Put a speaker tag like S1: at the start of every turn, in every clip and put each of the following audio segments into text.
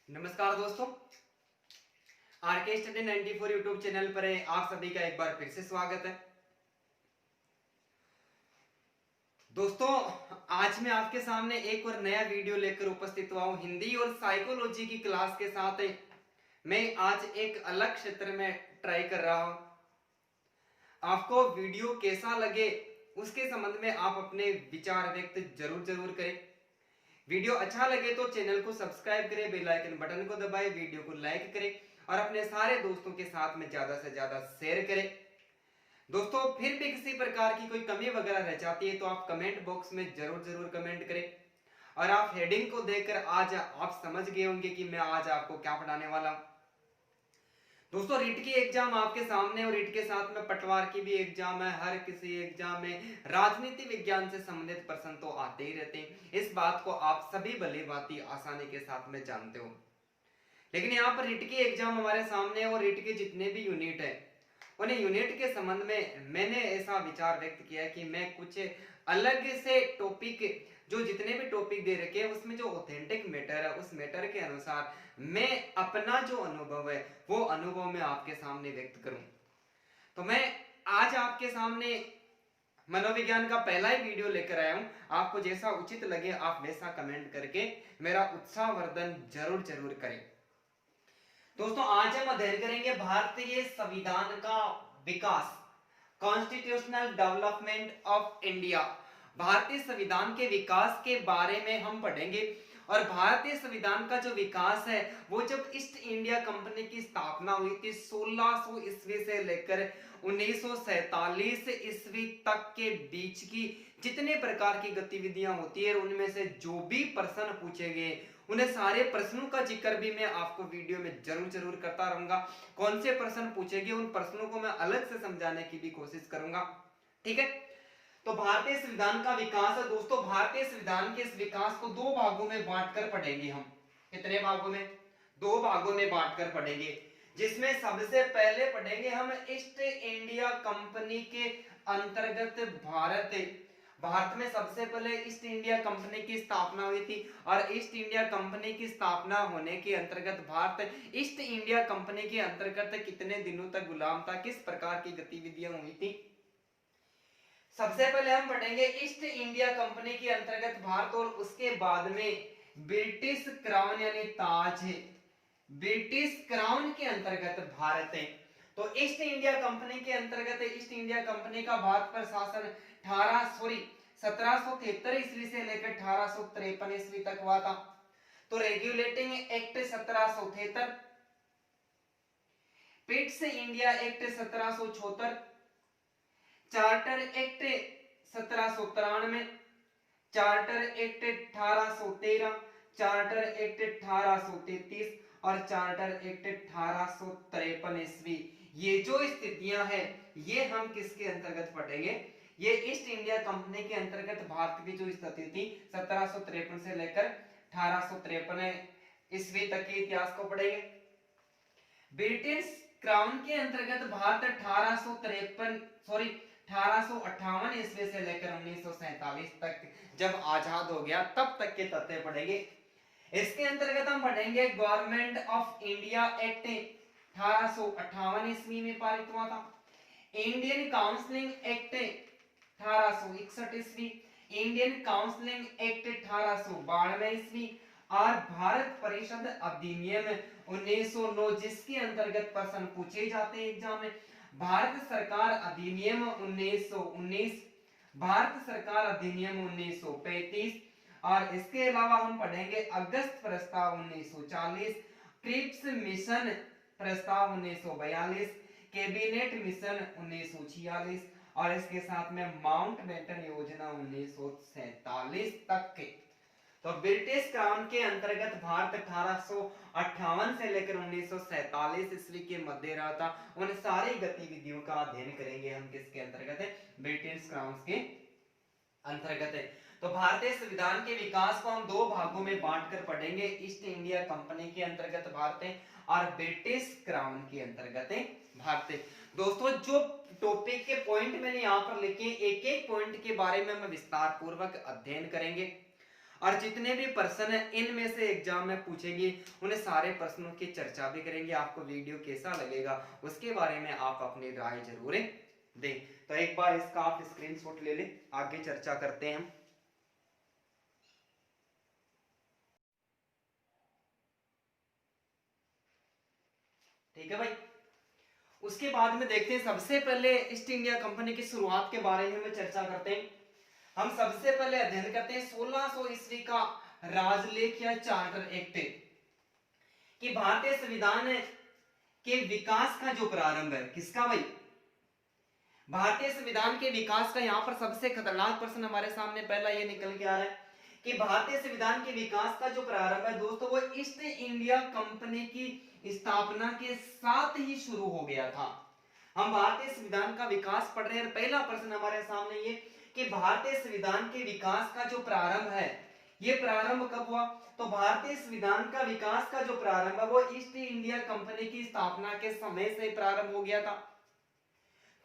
S1: नमस्कार दोस्तों, R K study 94 YouTube channel पर आप सभी का एक बार फिर से स्वागत है। दोस्तों, आज मैं आपके सामने एक और नया वीडियो लेकर उपस्थित हुआ हूं। हिंदी और साइकोलॉजी की क्लास के साथ मैं आज एक अलग क्षेत्र में ट्राई कर रहा हूं। आपको वीडियो कैसा लगे उसके संबंध में आप अपने विचार व्यक्त जरूर करें। वीडियो अच्छा लगे तो चैनल को सब्सक्राइब करें, बेल आइकन बटन को दबाएं, वीडियो को लाइक करें और अपने सारे दोस्तों के साथ में ज्यादा से ज्यादा शेयर करें। दोस्तों, फिर भी किसी प्रकार की कोई कमी वगैरह रह जाती है तो आप कमेंट बॉक्स में जरूर कमेंट करें। और आप हेडिंग को देखकर आज आप समझ गए होंगे कि मैं आज आपको क्या पढ़ाने वाला हूं। दोस्तों, रीट की एग्जाम आपके सामने और रीट के साथ में पटवार की भी एग्जाम है। हर किसी एग्जाम में राजनीति विज्ञान से संबंधित प्रश्न तो आते ही रहते हैं। इस बात को आप सभी भली भांति आसानी के साथ में जानते हो। लेकिन यहाँ पर रीट की एग्जाम हमारे सामने है और रीट के जितने भी यूनिट है उन्हें यूनिट के संबंध में मैंने ऐसा विचार व्यक्त किया कि मैं कुछ अलग से टॉपिक, जो जितने भी टॉपिक दे रखे हैं उसमें जो ऑथेंटिक मैटर है उस मैटर के अनुसार मैं अपना जो अनुभव है वो अनुभव मैं आपके सामने व्यक्त करूं। तो मैं आज आपके सामने मनोविज्ञान का पहला ही वीडियो लेकर आया हूं। आपको जैसा उचित लगे आप वैसा कमेंट करके मेरा उत्साहवर्धन जरूर करें। दोस्तों, आज हम अध्ययन करेंगे भारतीय संविधान का विकास, कॉन्स्टिट्यूशनल डेवलपमेंट ऑफ इंडिया। भारतीय संविधान के विकास के बारे में हम पढ़ेंगे। और भारतीय संविधान का जो विकास है वो जब ईस्ट इंडिया कंपनी की स्थापना हुई थी 1600 ईस्वी से लेकर 1947 ईस्वी तक के बीच की जितने प्रकार की गतिविधियां होती है उनमें से जो भी प्रश्न पूछे गए उन्हें सारे प्रश्नों का जिक्र भी मैं आपको वीडियो में जरूर करता रहूंगा। कौन से प्रश्न पूछेंगे उन प्रश्नों को मैं अलग से समझाने की भी कोशिश करूंगा। ठीक है, तो भारतीय संविधान का विकास है। दोस्तों, भारतीय संविधान के इस विकास को दो भागों में बांटकर पढ़ेंगे हम। कितने भागों में? दो भागों में बांटकर पढ़ेंगे, जिसमें सबसे पहले पढ़ेंगे हम ईस्ट इंडिया कंपनी के अंतर्गत भारत में सबसे पहले ईस्ट इंडिया कंपनी की स्थापना हुई थी। और ईस्ट इंडिया कंपनी की स्थापना होने के अंतर्गत भारत ईस्ट इंडिया कंपनी के अंतर्गत कितने दिनों तक गुलाम था, किस प्रकार की गतिविधियां हुई थी। सबसे पहले हम पढ़ेंगे ईस्ट इंडिया कंपनी के अंतर्गत भारत और उसके बाद में ब्रिटिश क्राउन यानी ताज, ब्रिटिश क्राउन के अंतर्गत भारत है। तो ईस्ट इंडिया कंपनी के अंतर्गत ईस्ट इंडिया कंपनी का भारत पर शासन 1773 ईस्वी से लेकर 1853 ईस्वी तक हुआ था। तो regulating act 1773, Pitt's India act 1774, charter act 1793, charter act 1813, charter act 1833 और चार्टर एक्ट 1853 ईस्वी। ये जो स्थितियां हैं ये हम किसके अंतर्गत पढ़ेंगे? ये ईस्ट इंडिया कंपनी के अंतर्गत भारत की जो स्थिति थी 1753 से लेकर 1853 ईस्वी तक के इतिहास को पढ़ेंगे। ब्रिटिश क्राउन के अंतर्गत भारत 1858 ईस्वी से लेकर 1947 तक जब आजाद हो गया तब तक के तथ्य पढ़ेंगे। इसके अंतर्गत हम पढ़ेंगे गवर्नमेंट ऑफ इंडिया एक्ट 1858 ईस्वी में पारित हुआ था। इंडियन काउंसलिंग एक्ट 1861 ईस्वी, इंडियन काउंसलिंग एक्ट 1892 ईस्वी और भारत परिषद अधिनियम 1909 जिसके अंतर्गत प्रश्न पूछे जाते हैं एग्जाम में। भारत सरकार अधिनियम 1919, भारत सरकार अधिनियम 1935 और इसके अलावा हम पढ़ेंगे अगस्त प्रस्ताव 1940, क्रिप्स मिशन प्रस्ताव 1942, कैबिनेट मिशन 1946 और इसके साथ में माउंटबेटन योजना 1947 तक के। तो ब्रिटिश क्राउन के अंतर्गत भारत 1858 से लेकर 1947 ईस्वी के मध्य रहा था। उन सारी गतिविधियों का अध्ययन करेंगे हम किसके अंतर्गत है? ब्रिटिश क्राउन के अंतर्गत है। तो भारतीय संविधान के विकास को हम दो भागों में बांटकर पढ़ेंगे, ईस्ट इंडिया कंपनी के अंतर्गत भारत है और ब्रिटिश क्राउन के अंतर्गत भारत है। दोस्तों, जो टॉपिक के पॉइंट मैंने यहाँ पर लिखे एक एक पॉइंट के बारे में हम विस्तार पूर्वक अध्ययन करेंगे और जितने भी प्रश्न है इनमें से एग्जाम में पूछेंगे, उन्हें सारे प्रश्नों की चर्चा भी करेंगे। आपको वीडियो कैसा लगेगा उसके बारे में आप अपनी राय जरूर दें। तो एक बार इसका आप स्क्रीनशॉट ले लें, आगे चर्चा करते हैं हम। ठीक है भाई, उसके बाद में देखते हैं, सबसे पहले ईस्ट इंडिया कंपनी की शुरुआत के बारे में चर्चा करते हैं। हम सबसे पहले अध्ययन करते हैं 1600 ईस्वी का राजलेख या चार्टर एक्ट, कि भारतीय संविधान के विकास का जो प्रारंभ है, किसका भाई, भारतीय संविधान के विकास का। यहां पर सबसे खतरनाक प्रश्न हमारे सामने पहला ये निकल के आ रहा है कि भारतीय संविधान के विकास का जो प्रारंभ है दोस्तों, वो ईस्ट इंडिया कंपनी की स्थापना के साथ ही शुरू हो गया था। हम भारतीय संविधान का विकास पढ़ रहे हैं, पहला प्रश्न हमारे सामने ये कि भारतीय संविधान के विकास का जो प्रारंभ है, ये प्रारंभ कब हुआ। तो भारतीय संविधान का विकास का जो प्रारंभ है वो ईस्ट इंडिया कंपनी की स्थापना के समय से प्रारंभ हो गया था।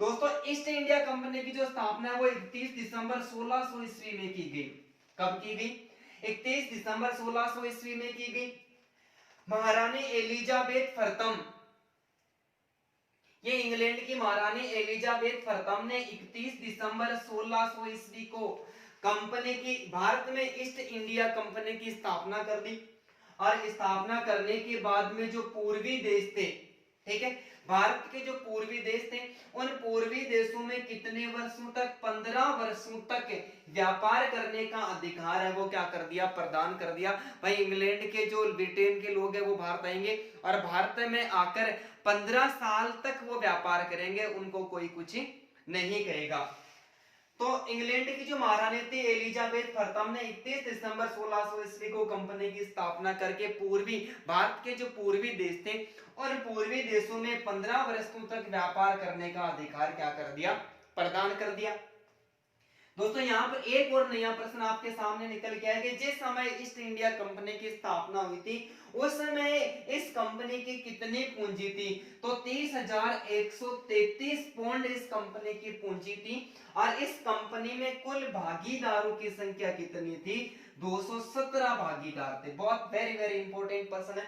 S1: दोस्तों ईस्ट इंडिया कंपनी की जो स्थापना है वो 31 दिसंबर 1600 ईस्वी में की गई। कब की गई? 31 दिसंबर 1600 ईस्वी में की गई। महारानी एलिजाबेथ प्रथम, ये इंग्लैंड की महारानी एलिजाबेथ प्रथम ने 31 दिसंबर 1600 ईस्वी को कंपनी की, भारत में ईस्ट इंडिया कंपनी की स्थापना कर दी। और स्थापना करने के बाद में जो पूर्वी देश थे, ठीक है, भारत के जो पूर्वी देश थे, उन पूर्वी देशों में कितने वर्षों तक, 15 वर्षों तक व्यापार करने का अधिकार है वो क्या कर दिया, प्रदान कर दिया। भाई इंग्लैंड के जो, ब्रिटेन के लोग हैं वो भारत आएंगे और भारत में आकर 15 साल तक वो व्यापार करेंगे, उनको कोई कुछ नहीं कहेगा। तो इंग्लैंड की जो महारानी थी एलिजाबेथ प्रथम ने 31 दिसंबर 1600 ईस्वी को कंपनी की स्थापना करके पूर्वी, भारत के जो पूर्वी देश थे और पूर्वी देशों में 15 वर्षों तक व्यापार करने का अधिकार क्या कर दिया, प्रदान कर दिया। दोस्तों यहाँ पर एक और नया प्रश्न आपके सामने निकल के आया कि जिस समय ईस्ट इंडिया कंपनी की स्थापना हुई थी उस समय इस कंपनी की कितनी पूंजी थी। तो 30,133 पौंड इस कंपनी की पूंजी थी और इस कंपनी में कुल भागीदारों की संख्या कितनी थी, 217 भागीदार थे। बहुत वेरी वेरी इंपॉर्टेंट प्रश्न है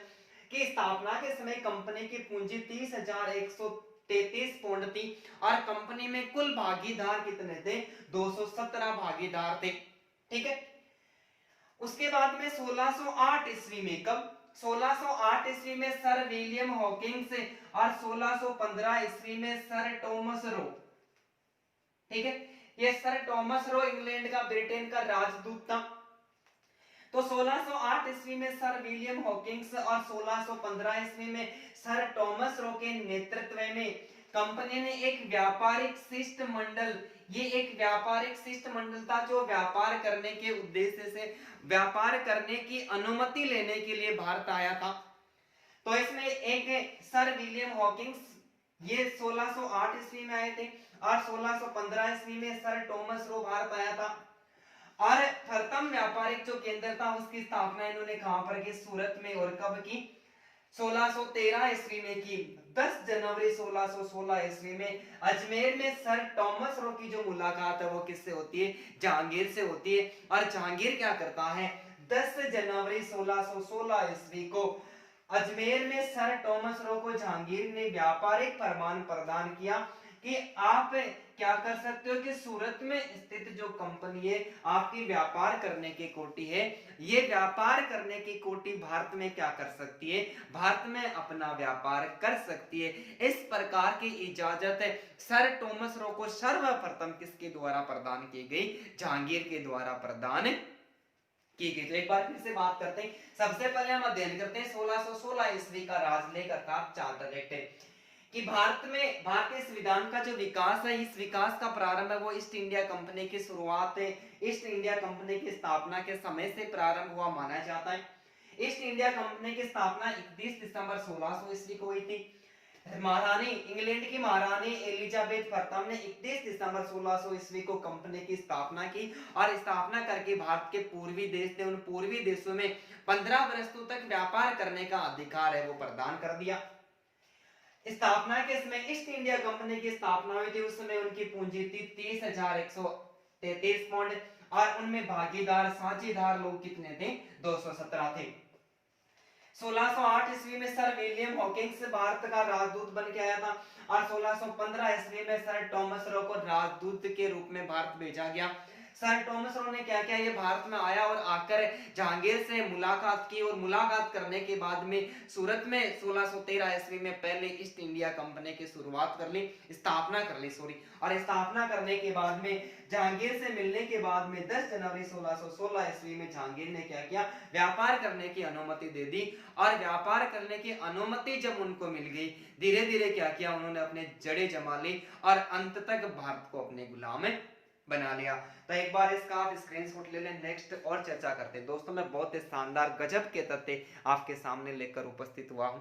S1: कि स्थापना के समय कंपनी की पूंजी 30,133 पौंड थी और कंपनी में कुल भागीदार कितने थे, 217 भागीदार थे। ठीक है, उसके बाद में 1608 ईस्वी में, कब, 1608 ईस्वी में सर विलियम हॉकिंस और 1615 ईस्वी में सर टॉमस रो। ठीक है, ये सर टॉमस रो इंग्लैंड का, ब्रिटेन का राजदूत था। तो 1608 ईस्वी में सर विलियम हॉकिंस और 1615 ईस्वी में सर टॉमस रो के नेतृत्व में कंपनी ने एक व्यापारिक शिष्टमंडल, ये एक व्यापारिक शिष्टमंडल था जो व्यापार करने के उद्देश्य से, व्यापार करने की अनुमति लेने के लिए भारत आया था। तो इसमें एक सर विलियम हॉकिंस, ये 1608 ईस्वी में आए थे और 1615 ईस्वी में सर टॉमस रो भारत आया था। और प्रथम व्यापारिक जो केंद्र था उसकी स्थापना इन्होंने कहां पर की, सूरत में। और कब की, 1613 ईस्वी में की। 10 जनवरी 1616 ईस्वी में अजमेर में सर टॉमस रो की जो मुलाकात है वो किससे होती है, जहांगीर से होती है। और जहांगीर क्या करता है, 10 जनवरी 1616 ईस्वी को अजमेर में सर टॉमस रो को जहांगीर ने व्यापारिक फरमान प्रदान किया कि आप क्या कर सकते हो कि सूरत में स्थित जो कंपनी है आपकी व्यापार करने की कोटि है, ये व्यापार करने की कोटि भारत में क्या कर सकती है, भारत में अपना व्यापार कर सकती है। इस प्रकार की इजाजत सर टॉमस रो को सर्वप्रथम किसके द्वारा प्रदान की गई, जहांगीर के द्वारा प्रदान की गई। तो एक बार फिर से बात करते हैं, सबसे पहले हम अध्ययन करते हैं 1616 ईस्वी का राजलेख अर्थात चार्टर एक्ट, कि भारत में भारतीय संविधान का जो विकास है, इस विकास का प्रारंभ है वो ईस्ट इंडिया कंपनी की शुरुआत है, ईस्ट इंडिया कंपनी की स्थापना के समय से प्रारंभ हुआ माना जाता है। ईस्ट इंडिया कंपनी की स्थापना 31 दिसंबर 1600 ईस्वी को हुई थी। महारानी, इंग्लैंड की महारानी एलिजाबेथ प्रथम ने 31 दिसंबर 1600 ईस्वी को कंपनी की स्थापना की और स्थापना करके भारत के पूर्वी देश थे, उन पूर्वी देशों में 15 वर्षों तक व्यापार करने का अधिकार है वो प्रदान कर दिया। स्थापना के समय ईस्ट इंडिया कंपनी की स्थापना हुई थी, उस समय उनकी पूंजी थी 30,133 पौंड और उनमें भागीदार साझेदार लोग कितने थे? 217 थे। 1608 ईस्वी में सर विलियम हॉकिंस भारत का राजदूत बन के आया था और 1615 ईस्वी में सर थॉमस रो को राजदूत के रूप में भारत भेजा गया। सर थॉमस रो ने क्या किया, ये भारत में आया और आकर जहांगीर से मुलाकात की और मुलाकात करने के बाद में सूरत में 1613 ईस्वी में पहले ईस्ट इंडिया कंपनी की शुरुआत कर ली, स्थापना कर ली सॉरी। और स्थापना करने के बाद में जहांगीर से मिलने के बाद में 10 जनवरी 1616 ईस्वी में जहांगीर ने क्या किया, व्यापार करने की अनुमति दे दी। और व्यापार करने की अनुमति जब उनको मिल गई, धीरे धीरे क्या किया, उन्होंने अपने जड़ें जमा ली और अंत तक भारत को अपने गुलाम बना लिया। तो एक बार इसका आप स्क्रीनशॉट ले लें, नेक्स्ट और चर्चा करते हैं। दोस्तों मैं बहुत ही शानदार गजब के तथ्य आपके सामने लेकर उपस्थित हुआ हूं।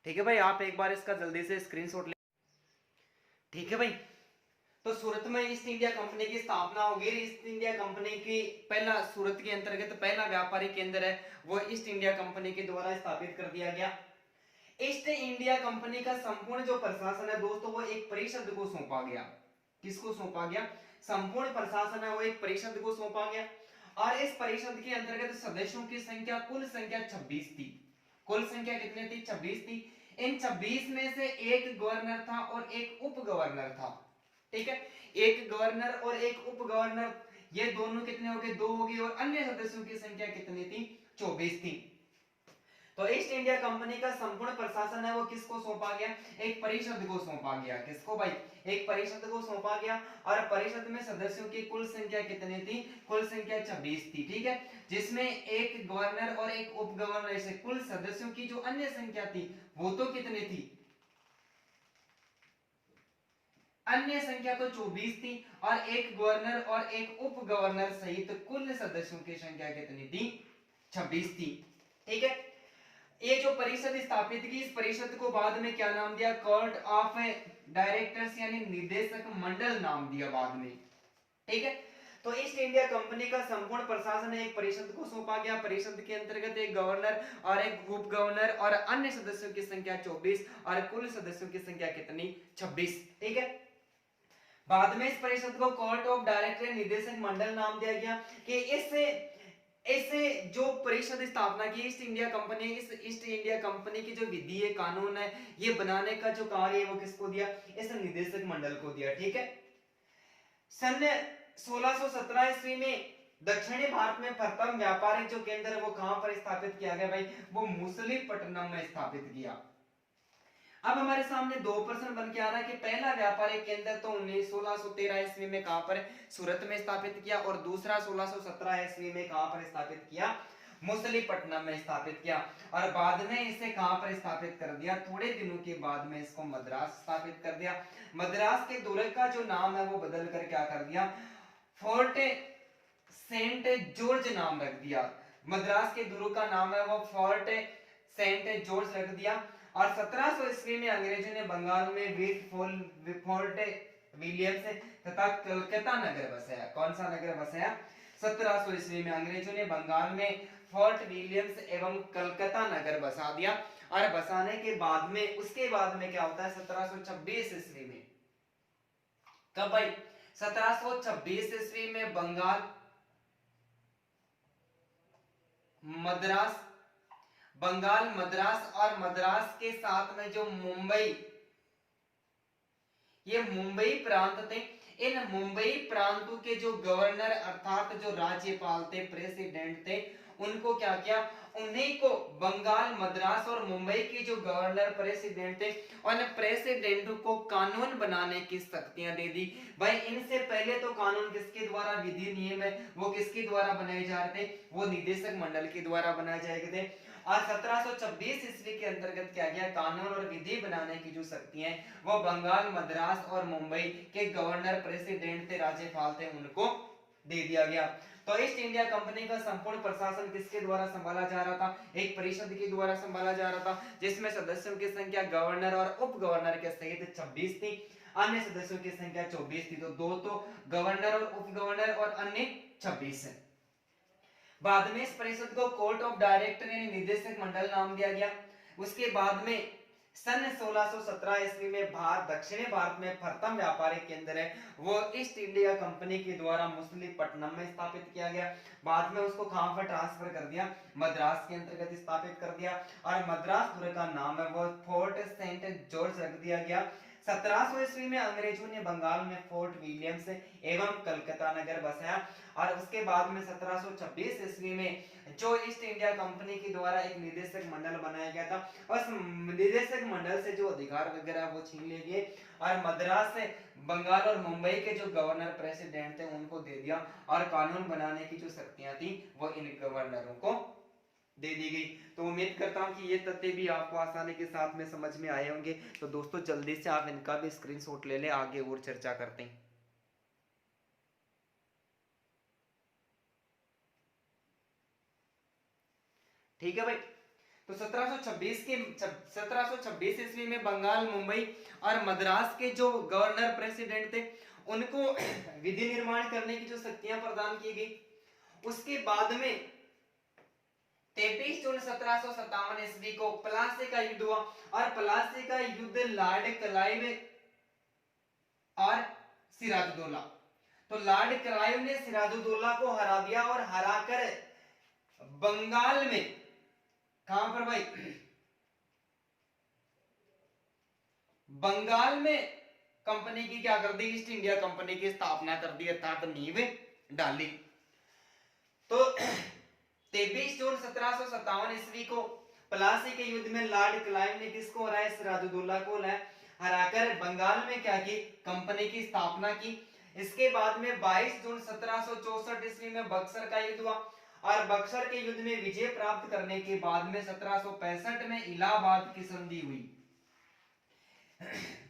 S1: ठीक है भाई, आप एक बार इसका जल्दी से स्क्रीनशॉट ले। ठीक है भाई, तो सूरत में ईस्ट इंडिया कंपनी की स्थापना होगी। ईस्ट इंडिया कंपनी की पहला सूरत के अंतर्गत पहला व्यापारी केंद्र है वो ईस्ट इंडिया कंपनी के द्वारा स्थापित कर दिया गया। ईस्ट इंडिया कंपनी का संपूर्ण जो प्रशासन है दोस्तों वो एक परिषद को सौंपा गया। किसको सौंपा गया? संपूर्ण प्रशासन है वो एक परिषद को सौंपा गया। और इस परिषद के अंतर्गत सदस्यों की संख्या कुल संख्या 26 थी। कुल संख्या कितनी थी? 26 थी। इन 26 में से एक गवर्नर था और एक उप गवर्नर था। ठीक है, एक गवर्नर और एक उप गवर्नर, ये दोनों कितने हो गए? 2 हो गए। और अन्य सदस्यों की संख्या कितनी थी? 24 थी। तो ईस्ट इंडिया कंपनी का संपूर्ण प्रशासन है वो किसको सौंपा गया? एक परिषद को सौंपा गया। किसको भाई? एक परिषद को सौंपा गया। और परिषद में सदस्यों की कुल संख्या कितनी थी? कुल संख्या 26 थी। ठीक है, जिसमें एक गवर्नर और एक उप गवर्नर से कुल सदस्यों की जो अन्य संख्या थी वो तो कितनी थी? अन्य संख्या तो 24 थी। और एक गवर्नर और एक उप गवर्नर सहित कुल सदस्यों की संख्या कितनी थी? 26 थी। ठीक है, ये जो परिषद स्थापित की, इस परिषद को बाद में क्या नाम दिया? कोर्ट ऑफ डायरेक्टर्स यानी निदेशक मंडल नाम दिया बाद में। ठीक है, तो ईस्ट इंडिया कंपनी का संपूर्ण प्रशासन एक परिषद को सौंपा गया। परिषद के अंतर्गत एक गवर्नर और एक उप गवर्नर और अन्य सदस्यों की संख्या 24 और कुल सदस्यों की संख्या कितनी? 26। ठीक है, बाद में इस परिषद को कोर्ट ऑफ डायरेक्टर निदेशक मंडल नाम दिया गया कि इससे जो परिषद स्थापना की ईस्ट इंडिया कंपनी, इस ईस्ट इंडिया कंपनी की जो विधि है, कानून है, ये बनाने का जो कार्य है वो किसको दिया? इस निदेशक मंडल को दिया। ठीक है, सन 1617 ईस्वी में दक्षिणी भारत में प्रथम व्यापारिक जो केंद्र है वो कहां पर स्थापित किया गया भाई? वो मछलीपट्टनम में स्थापित किया। अब हमारे सामने 2 प्रश्न बन के आ रहा है कि पहला व्यापारिक केंद्र तो 1613 ईस्वी में कहां पर? सूरत में स्थापित किया। और दूसरा 1617 ईस्वी में कहां पर स्थापित किया? मछलीपट्टनम में स्थापित किया। और बाद में इसे कहां पर स्थापित कर दिया? थोड़े दिनों के बाद में इसको मद्रास स्थापित कर दिया। मद्रास के दुर्ग का जो नाम है वो बदल कर क्या कर दिया? फोर्ट सेंट जॉर्ज नाम रख दिया। मद्रास के दुर्ग का नाम है वो फोर्ट सेंट जॉर्ज रख दिया। और 1700 ईस्वी में अंग्रेजों ने बंगाल में फोर्ट विलियम्स तथा कलकत्ता नगर बसाया। कौन सा नगर बसाया? 1700 ईस्वी में अंग्रेजों ने बंगाल में फोर्ट विलियम्स एवं कलकत्ता नगर बसा दिया। और बसाने के बाद में उसके बाद में क्या होता है? 1726 ईस्वी में, कब भाई? 1726 ईस्वी में बंगाल, मद्रास, बंगाल, मद्रास और मद्रास के साथ में जो मुंबई, ये मुंबई प्रांत थे। इन मुंबई प्रांतों के जो गवर्नर अर्थात जो राज्यपाल थे, प्रेसिडेंट थे, उनको क्या किया? उन्हीं को बंगाल, मद्रास और मुंबई के जो गवर्नर प्रेसिडेंट थे उन प्रेसिडेंट को कानून बनाने की शक्तियां दे दी। भाई इनसे पहले तो कानून किसके द्वारा, विधि नियम है वो किसके द्वारा बनाए जा रहे थे? वो निदेशक मंडल के द्वारा बनाए जाएंगे थे। और 1726 ईस्वी के अंतर्गत क्या गया? कानून और विधि बनाने की जो शक्ति है वो बंगाल, मद्रास और मुंबई के गवर्नर, प्रेसिडेंट थे, राज्यपाल थे, उनको दे दिया गया। तो ईस्ट इंडिया कंपनी का संपूर्ण प्रशासन किसके द्वारा संभाला जा रहा था? एक परिषद के द्वारा संभाला जा रहा था, जिसमें सदस्यों की संख्या गवर्नर और उप गवर्नर के सहित 26 थी। अन्य सदस्यों की संख्या 24 थी। तो 2 तो गवर्नर और उप गवर्नर और अन्य 26 है। बाद में इस परिषद को कोर्ट ऑफ डायरेक्टर यानी निदेशक मंडल नाम दिया गया। उसके बाद में सन 1617 ईस्वी में दक्षिणी भारत में प्रथम व्यापारिक केंद्र है वो ईस्ट इंडिया कंपनी के द्वारा मछलीपट्टनम में स्थापित किया गया। बाद में उसको कहां पर ट्रांसफर कर दिया, मद्रास के अंतर्गत स्थापित कर दिया और मद्रास दुर्ग का नाम है वो फोर्ट सेंट जॉर्ज रख दिया गया। 1700 ईस्वी में अंग्रेजों ने बंगाल में फोर्ट विलियम्स एवं कलकत्ता नगर बसाया और उसके बाद में 1726 ईस्वी में जो ईस्ट इंडिया कंपनी के द्वारा एक निदेशक मंडल बनाया गया था उस निदेशक मंडल से जो अधिकार वगैरह वो छीन लिए गए और मद्रास से बंगाल और मुंबई के जो गवर्नर प्रेसिडेंट थे उनको दे दिया और कानून बनाने की जो शक्तियां थी वो इन गवर्नरों को दे दी गई। तो उम्मीद करता हूं कि ये तथ्य भी आपको आसानी के साथ में समझ में आए होंगे। तो दोस्तों जल्दी से आप इनका भी स्क्रीनशॉट ले लें, आगे और चर्चा करते हैं। ठीक है भाई। तो 1726 ईस्वी में बंगाल, मुंबई और मद्रास के जो गवर्नर प्रेसिडेंट थे उनको विधि निर्माण करने की जो शक्तियां प्रदान की गई। उसके बाद में 23 जून 1757 ईस्वी को प्लासी का युद्ध हुआ और प्लासी का युद्ध लॉर्ड क्लाइव और सिराजुद्दौला। तो लॉर्ड क्लाइव ने सिराजुद्दौला को हरा दिया और हराकर बंगाल में, कहां पर भाई, बंगाल में कंपनी की क्या कर दी, ईस्ट इंडिया कंपनी की स्थापना कर दी अर्थात नींव डाली। तो 23 जून 1757 ईस्वी को प्लासी के युद्ध में लॉर्ड क्लाइव ने किसको हराया, सिराजुद्दौला को हराकर बंगाल में क्या की, कंपनी की स्थापना की। इसके बाद में 22 जून 1764 ईस्वी में बक्सर का युद्ध हुआ और बक्सर के युद्ध में विजय प्राप्त करने के बाद में 1765 में इलाहाबाद की संधि हुई।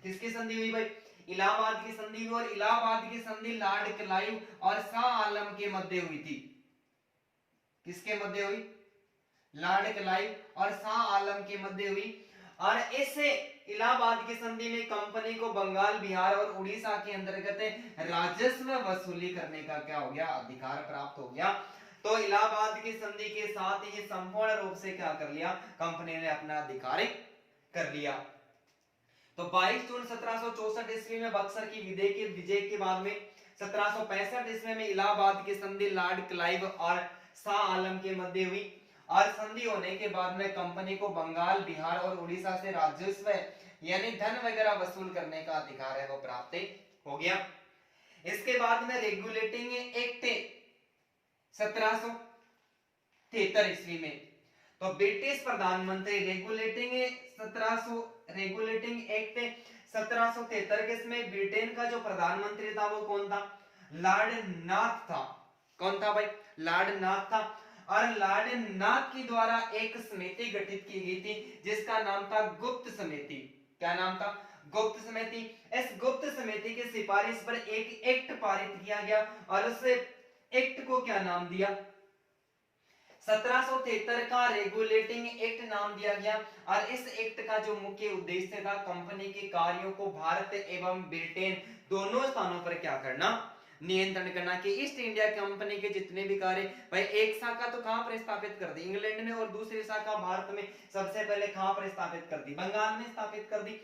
S1: किसकी संधि हुई भाई, इलाहाबाद की संधि हुई और इलाहाबाद की संधि लॉर्ड क्लाइव और शाह आलम के मध्य हुई थी। किसके मध्य हुई, लॉर्ड क्लाइव और शाह आलम के मध्य हुई। और इससे इलाहाबाद की संधि में कंपनी को बंगाल, बिहार और उड़ीसा के अंतर्गत राजस्व वसूली करने का क्या हो गया, अधिकार प्राप्त हो गया। तो इलाहाबाद की संधि के साथ ही संपूर्ण रूप से क्या कर लिया, कंपनी ने अपना अधिकार कर लिया। तो 22 जून 1764 ईस्वी में बक्सर की विजय के बाद में 1765 ईस्वी में इलाहाबाद की संधि लॉर्ड क्लाइव और शाह आलम के मध्य हुई और संधि होने के बाद में कंपनी को बंगाल, बिहार और उड़ीसा से राजस्व यानी धन वगैरह वसूल करने का अधिकार है वो प्राप्त हो गया। इसके बाद में रेगुलेटिंग एक्ट 1773 ईस्वी में, तो ब्रिटिश प्रधानमंत्री रेगुलेटिंग एक्ट 1773 के इसमें ब्रिटेन का जो प्रधानमंत्री था वो कौन था, लॉर्ड नाथ था। कौन था भाई, लॉर्ड नाथ था। और लॉर्ड नाथ के द्वारा एक समिति गठित की गई थी जिसका नाम था गुप्त समिति। क्या नाम था, गुप्त समिति। इस गुप्त समिति की सिफारिश पर एक एक्ट पारित किया गया और उस एक्ट को क्या नाम दिया, 1773 का रेगुलेटिंग एक्ट नाम दिया गया। और इस एक्ट का जो मुख्य उद्देश्य था, कंपनी के कार्यों को भारत एवं ब्रिटेन दोनों स्थानों पर क्या करना, नियंत्रण करना। कि ईस्ट इंडिया कंपनी के जितने भी कार्य, भाई एक शाखा तो कहां पर स्थापित कर दी, इंग्लैंड में, और दूसरी शाखा भारत में सबसे पहले कहां पर स्थापित कर दी, बंगाल में स्थापित कर दी।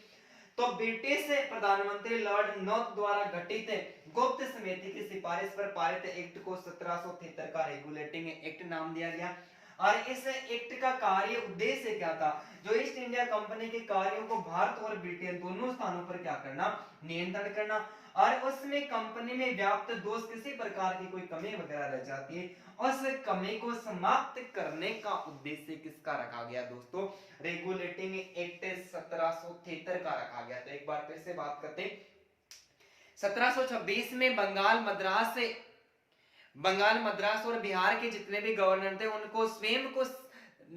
S1: तो ब्रिटिश प्रधानमंत्री लॉर्ड नॉर्थ द्वारा गठित गुप्त समिति की सिफारिश पर पारित एक्ट को 1773 का रेगुलेटिंग एक्ट नाम दिया गया। और इस एक्ट का कार्य उद्देश्य क्या था, जो ईस्ट इंडिया कंपनी के कार्यों को भारत और ब्रिटेन दोनों स्थानों पर क्या करना, नियंत्रण करना। और उसमें कंपनी में व्याप्त दोष, किसी प्रकार की कोई कमी वगैरह रह जाती है, उस कमी को समाप्त करने का उद्देश्य किसका रखा गया दोस्तों, रेगुलेटिंग एक्ट 1773 का रखा गया। तो एक बार फिर से बात करते हैं, 1726 में बंगाल, मद्रास और बिहार के जितने भी गवर्नर थे उनको स्वयं को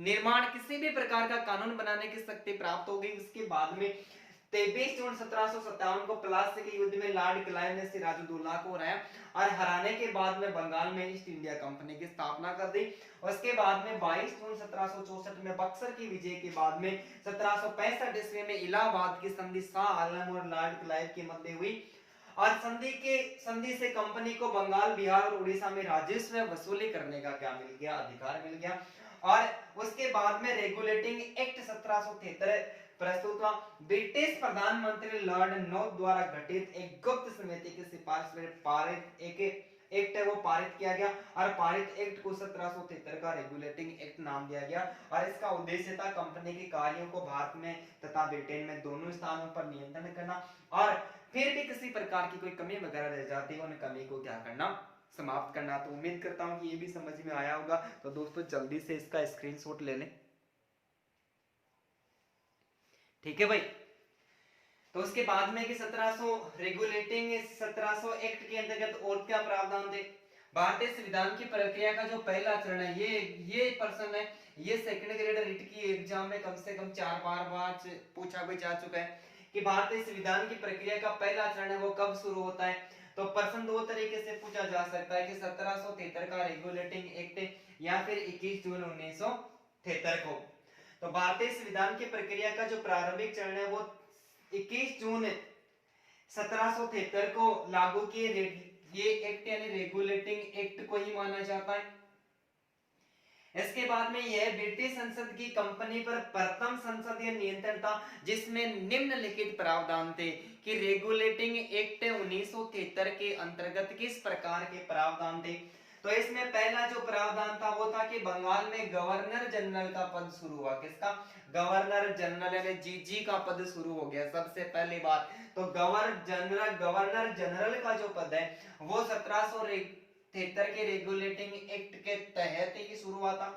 S1: निर्माण किसी भी प्रकार का कानून बनाने की शक्ति प्राप्त हो गई। उसके बाद में 23 जून 1757 को प्लासी के युद्ध में लॉर्ड क्लाइव ने सिराजुद्दौला को हराया और हराने के बाद में बंगाल में ईस्ट इंडिया कंपनी की स्थापना कर दी। उसके बाद में 22 जून 1764 में बक्सर की विजय के बाद में 1765 ईस्वी में इलाहाबाद की संधि शाह आलम और लॉर्ड क्लाइव के मध्य हुई और संधि से कंपनी को बंगाल, बिहार और उड़ीसा में राजस्व वसूली करने का क्या मिल गया, अधिकार मिल गया। और उसके बाद में रेगुलेटिंग एक्ट 1773 प्रस्तुत हुआ। ब्रिटिश प्रधानमंत्री लॉर्ड नॉर्थ द्वारा गठित एक गुप्त समिति की सिफारिश में पारित एक एक्ट है वो पारित किया गया और पारित एक्ट को 1773 का रेगुलेटिंग एक्ट नाम दिया गया और इसका उद्देश्य था कंपनी के कार्यों को भारत में तथा ब्रिटेन में दोनों स्थानों पर नियंत्रण करना और फिर भी किसी प्रकार की कोई कमी वगैरह रह जाती है उन कमी को क्या करना, समाप्त करना। तो उम्मीद करता हूं कि ये भी समझ में आया होगा। तो दोस्तों जल्दी से इसका स्क्रीनशॉट ले लें, ठीक है भाई। तो उसके बाद में कि 1700 रेगुलेटिंग 1700 एक्ट के अंतर्गत और क्या प्रावधान थे। भारतीय संविधान की प्रक्रिया का जो पहला चरण है, ये पर्सन है, ये सेकंड ग्रेड रिट की एग्जाम में कम से कम 4 बार पूछा भी जा चुका है कि भारतीय संविधान की प्रक्रिया का पहला चरण है वो कब शुरू होता है। तो प्रश्न दो तरीके से पूछा जा सकता है कि 1773 का रेगुलेटिंग एक्ट या फिर 21 जून 1973 को। तो भारतीय संविधान की प्रक्रिया का जो प्रारंभिक चरण है वो 21 जून 1773 को लागू किए ये एक्ट यानी रेगुलेटिंग एक्ट को ही माना जाता है। इसके बाद में यह ब्रिटिश संसद की कंपनी पर प्रथम संसदीय नियंत्रण था जिसमें निम्नलिखित प्रावधान थे कि रेगुलेटिंग एक्ट 1973 के अंतर्गत किस प्रकार के प्रावधान थे। तो इसमें पहला जो प्रावधान था वो था कि बंगाल में गवर्नर जनरल का पद शुरू हुआ। किसका? गवर्नर जनरल यानी जीजी का पद शुरू हो गया सबसे पहली बार। तो गवर्नर जनरल का जो पद है वो 1773 के रेगुलेटिंग एक्ट के तहत ही शुरू हुआ था।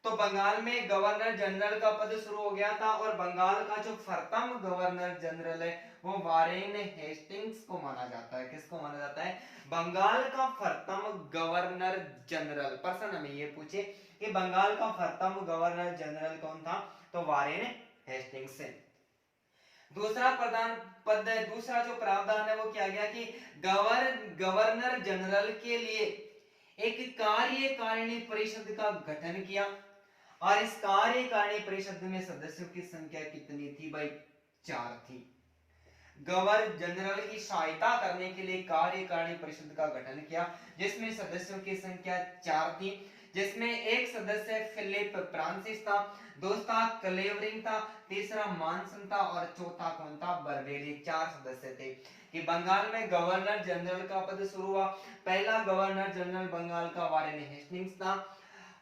S1: तो बंगाल में गवर्नर जनरल का पद शुरू हो गया था और बंगाल का जो प्रथम गवर्नर जनरल है वो वारेन हेस्टिंग्स को माना जाता है। किसको माना जाता है? बंगाल का प्रथम गवर्नर जनरल। प्रश्न हमें ये पूछे कि बंगाल का प्रथम गवर्नर जनरल कौन था, तो वारेन हेस्टिंग्स से। दूसरा जो प्रावधान है वो क्या गया कि गवर्नर जनरल के लिए एक कार्यकारिणी परिषद का गठन किया और इस कार्यकारिणी परिषद में सदस्यों की संख्या कितनी थी भाई? 4 थी। गवर्नर जनरल की सहायता करने के लिए कार्यकारिणी परिषद का गठन किया जिसमें सदस्यों की संख्या 4 थी, जिसमें एक सदस्य फिलिप फ्रांसिस था, दूसरा क्लेवरिंग था, तीसरा मानसन था और चौथा कौन था? बर्वेली। 4 सदस्य थे कि बंगाल में गवर्नर जनरल का पद शुरू हुआ। पहला गवर्नर जनरल बंगाल का वारेन हेस्टिंग्स था।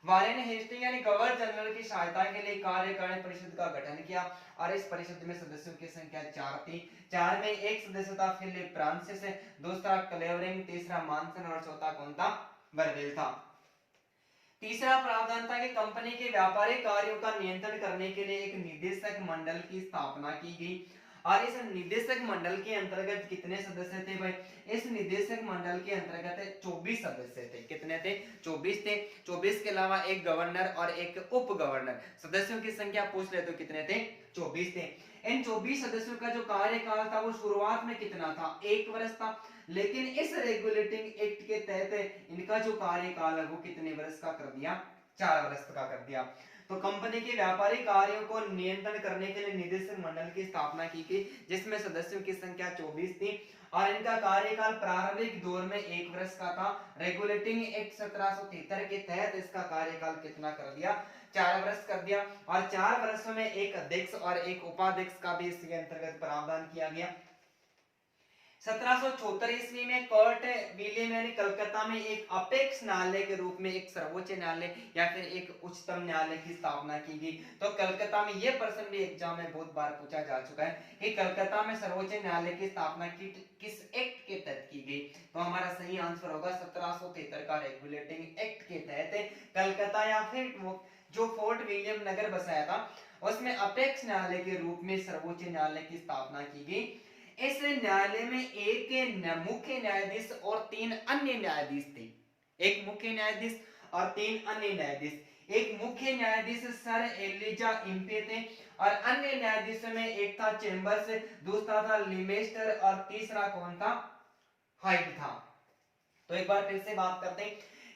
S1: वारेन हेस्टिंग यानी गवर्नर जनरल की सहायता के लिए कार्यकारिणी परिषद का गठन किया और इस परिषद में सदस्यों की संख्या 4 थी। 4 में एक सदस्य था फिलिप फ्रांसिस, दूसरा क्लेवरिंग, तीसरा मानसन और चौथा कौन था? बर्वेल था। तीसरा प्रावधान था कि कंपनी के व्यापारिक कार्यों का नियंत्रण करने के लिए एक निदेशक मंडल की स्थापना की गई और इस निदेशक मंडल के अंतर्गत कितने सदस्य थे भाई? इस निदेशक मंडल के अंतर्गत 24 सदस्य थे। कितने थे? 24 थे। 24 के अलावा एक गवर्नर और एक उप गवर्नर। सदस्यों की संख्या पूछ ले तो कितने थे? 24 थे। इन 24 सदस्यों का जो कार्यकाल था वो शुरुआत में कितना था? 1 वर्ष था, लेकिन इस रेगुलेटिंग एक्ट के तहत इनका जो कार्यकाल है वो कितने वर्ष का कर दिया? 4 वर्ष का कर दिया। तो कंपनी के व्यापारिक कार्यों को नियंत्रण करने के लिए निदेशक मंडल की स्थापना की गई जिसमें सदस्यों की संख्या 24 थी और इनका कार्यकाल प्रारंभिक दौर में 1 वर्ष का था। रेगुलेटिंग एक्ट 1773 के तहत इसका कार्यकाल कितना कर दिया? 4 वर्ष कर दिया और 4 वर्षों में एक अध्यक्ष और एक उपाध्यक्ष का भी इसके अंतर्गत प्रावधान किया गया। 1774 ईस्वी में कोर्ट विलियम यानी कलकत्ता में एक अपेक्ष न्यायालय के रूप में एक सर्वोच्च न्यायालय या फिर एक उच्चतम न्यायालय की स्थापना की गई। तो कलकत्ता में यह प्रश्न भी एग्जाम में बहुत बार पूछा जा चुका है कि कलकत्ता में सर्वोच्च न्यायालय की स्थापना किस एक्ट के तहत की गई। तो हमारा सही आंसर होगा 1773 का रेगुलेटिंग एक्ट के तहत कलकत्ता या फिर जो फोर्ट विलियम नगर बसाया था उसमें अपेक्ष न्यायालय के रूप में सर्वोच्च न्यायालय की स्थापना की गई। इस न्यायालय में एक मुख्य न्यायाधीश और 3 अन्य न्यायाधीश थे। एक मुख्य न्यायाधीश और 3 अन्य न्यायाधीश। एक मुख्य न्यायाधीश सर एलिजा इम्पे थे और अन्य न्यायाधीशों में एक था चेम्बर्स, दूसरा था लिमेस्टर और तीसरा कौन था? हाइट था। तो एक बार फिर से बात करते हैं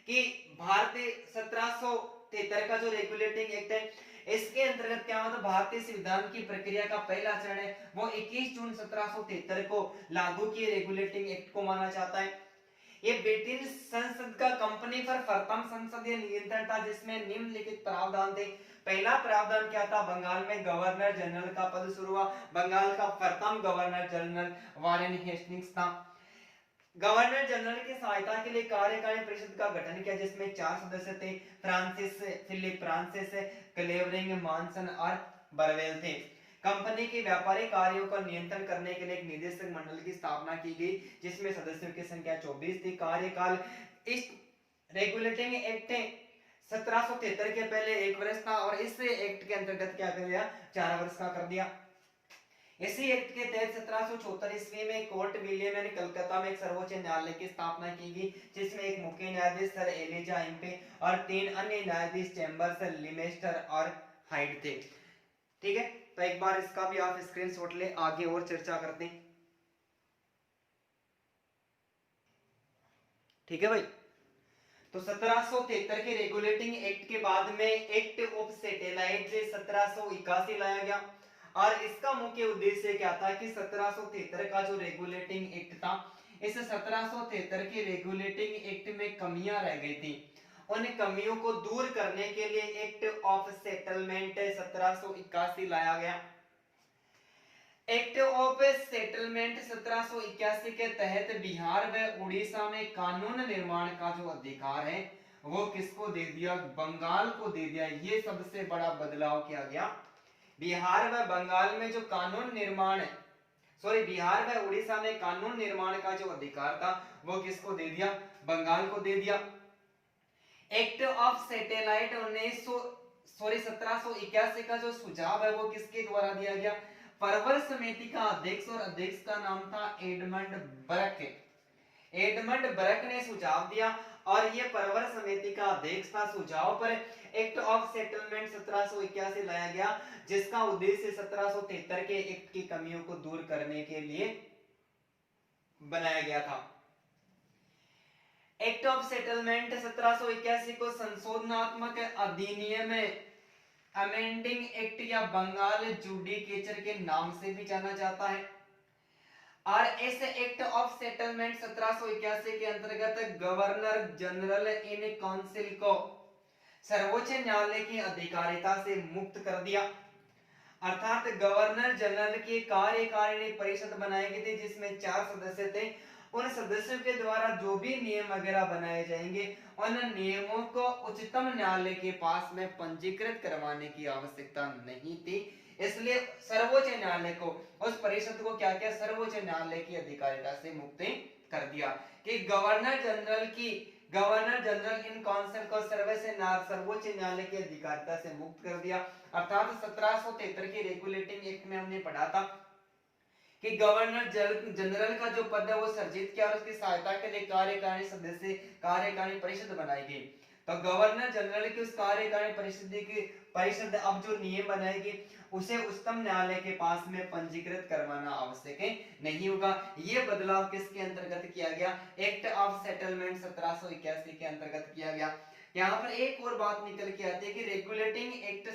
S1: कि भारतीय 1773 का जो रेगुलेटिंग एक्ट है इसके अंतर्गत क्या होता है? भारतीय संविधान की प्रक्रिया का पहला चरण है वो 21 जून 1773 को लागू किए रेगुलेटिंग एक्ट को माना जाता है। ये ब्रिटिश संसद का कंपनी पर प्रथम संसदीय नियंत्रण था जिसमें निम्नलिखित प्रावधान थे। पहला प्रावधान क्या था, बंगाल में गवर्नर जनरल का पद शुरू हुआ। बंगाल का प्रथम गवर्नर जनरल वारेन हेस्टिंग्स था। गवर्नर जनरल की सहायता के लिए कार्यकारी परिषद का गठन किया जिसमें 4 सदस्य थे, फ्रांसिस फिलिप फ्रांसिस, क्लेवरिंग, मॉनसन और बरवेल थे। कंपनी के व्यापारिक कार्यों का नियंत्रण करने के लिए एक निदेशक मंडल की स्थापना की गई जिसमें सदस्यों की संख्या 24 थी। कार्यकाल इस रेगुलेटिंग एक्ट 1773 के पहले 1 वर्ष था और इस एक्ट के अंतर्गत क्या कर दिया, 4 वर्ष का कर दिया। इसी एक्ट के तहत 1774 ईस्वी में कोर्ट विलियम ने कलकत्ता में एक सर्वोच्च न्यायालय की स्थापना की गई जिसमें एक मुख्य न्यायाधीश सर एलिजा इम्पे और 3 अन्य न्यायाधीश चैम्बर्स, लिमेस्टर और हाइड थे। ठीक है, तो एक बार इसका भी आप स्क्रीनशॉट ले, आगे और चर्चा करते हैं। ठीक है भाई, तो 1773 के रेगुलेटिंग एक्ट के बाद में एक्ट ऑफ सैटेलाइट 1781 लाया गया और इसका मुख्य उद्देश्य क्या था कि 1773 का जो रेगुलेटिंग एक्ट था, इस 1773 के रेगुलेटिंग एक्ट में कमियां रह गई थी, उन कमियों को दूर करने के लिए एक्ट ऑफ सेटलमेंट 1781 लाया गया। एक्ट ऑफ सेटलमेंट 1781 के तहत बिहार व उड़ीसा में कानून निर्माण का जो अधिकार है वो किसको दे दिया, बंगाल को दे दिया। ये सबसे बड़ा बदलाव किया गया। बिहार व बंगाल में जो कानून निर्माण है, बिहार व उड़ीसा में कानून निर्माण का जो अधिकार था वो किसको दे दिया, बंगाल को दे दिया। एक्ट ऑफ सैटेलाइट 1781 का जो सुझाव है वो किसके द्वारा दिया गया, परवर समिति का अध्यक्ष और अध्यक्ष का नाम था एडमंड बरक। एडमंड बरक ने सुझाव दिया और ये परवर समिति का अध्यक्ष था। सुझाव पर एक्ट ऑफ सेटलमेंट 1781 लाया गया जिसका उद्देश्य 1773 के एक्ट की कमियों को दूर करने के लिए बनाया गया था। एक्ट ऑफ सेटलमेंट 1781 को संशोधनात्मक अधिनियम अमेंडिंग एक्ट या बंगाल जुडिकेचर के नाम से भी जाना जाता है और इस एक्ट ऑफ सेटलमेंट 1781 के अंतर्गत गवर्नर जनरल इन काउंसिल को सर्वोच्च न्यायालय की अधिकारिता से मुक्त कर दिया। अर्थात गवर्नर जनरल की कार्यकारिणी परिषद बनाई गई थी जिसमें 4 सदस्य थे। उन सदस्यों के द्वारा जो भी नियम वगैरह बनाए जाएंगे उन नियमों को उच्चतम न्यायालय के पास में पंजीकृत करवाने की आवश्यकता नहीं थी, इसलिए सर्वोच्च न्यायालय को, उस परिषद को क्या किया, सर्वोच्च न्यायालय की अधिकारिता से मुक्त कर दिया कि गवर्नर जनरल इन काउंसिल को सर्वोच्च न्यायालय की अधिकारिता से मुक्त कर दिया। अर्थात 1773 की रेगुलेटिंग एक्ट में हमने पढ़ा था कि गवर्नर जनरल का जो पद है वो सर्जित किया और उसकी सहायता के लिए कार्यकारिणी सदस्य, कार्यकारिणी परिषद बनाई गई। तो गवर्नर जनरल की उस कार्यकारिणी परिषद अब जो नियम बनाएगी उसे उच्चतम न्यायालय के पास में पंजीकृत करवाना आवश्यक नहीं होगा। ये बदलाव किसके अंतर्गत किया गया, एक्ट ऑफ सेटलमेंट 1781 के अंतर्गत किया गया। यहाँ पर एक और बात निकल के आती है कि रेगुलेटिंग एक्ट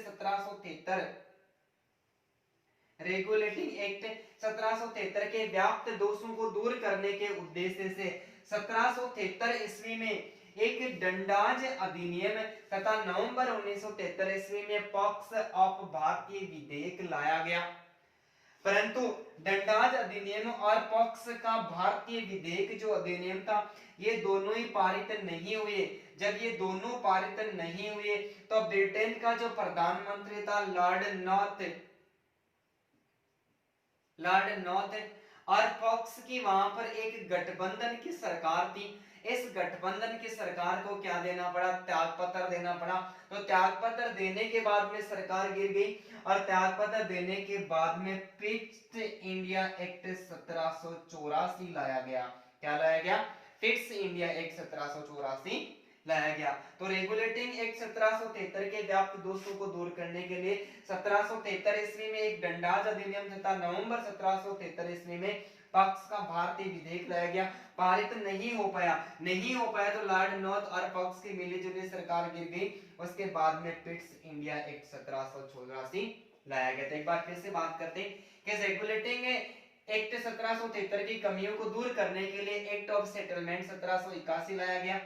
S1: 1773 के व्याप्त दोषों को दूर करने के उद्देश्य से 1773 ईस्वी में एक दंडाज अधिनियम तथा नवंबर 1973 ईस्वी में पॉक्स ऑफ भारतीय विधेयक लाया गया। परंतु दंडाज अधिनियम और पॉक्स का भारतीय विधेयक जो अधिनियम था ये दोनों ही पारित नहीं हुए। जब ये दोनों पारित नहीं हुए तो ब्रिटेन का जो प्रधानमंत्री था लॉर्ड नॉर्थ और पॉक्स की वहां पर एक गठबंधन की सरकार थी। इस गठबंधन की सरकार को क्या देना पड़ा, त्यागपत्र देना पड़ा। तो त्यागपत्र देने के बाद में सरकार गिर गई और त्यागपत्र देने के बाद में फिक्स्ड इंडिया एक्ट 1784 लाया गया। क्या लाया गया, फिक्स इंडिया एक्ट 1784 लाया गया। तो रेगुलेटिंग एक्ट 1773 के व्याप्त दोषों को दूर करने के लिए 1773 ईस्वी में एक दंडाज अधिनियम तथा नवंबर 1773 ईस्वी में पक्ष का भारतीय विधेयक लाया गया। पारित नहीं हो पाया तो लॉर्ड नॉर्थ और पक्ष की मिलीजुली सरकार गिर गई। उसके बाद में फिक्स इंडिया एक्ट 1784 लाया गया। तो एक बार फिर से बात करते हैं कि रेगुलेटिंग एक्ट 1773 की कमियों को दूर करने के लिए एक्ट ऑफ सेटलमेंट 1781 लाया गया।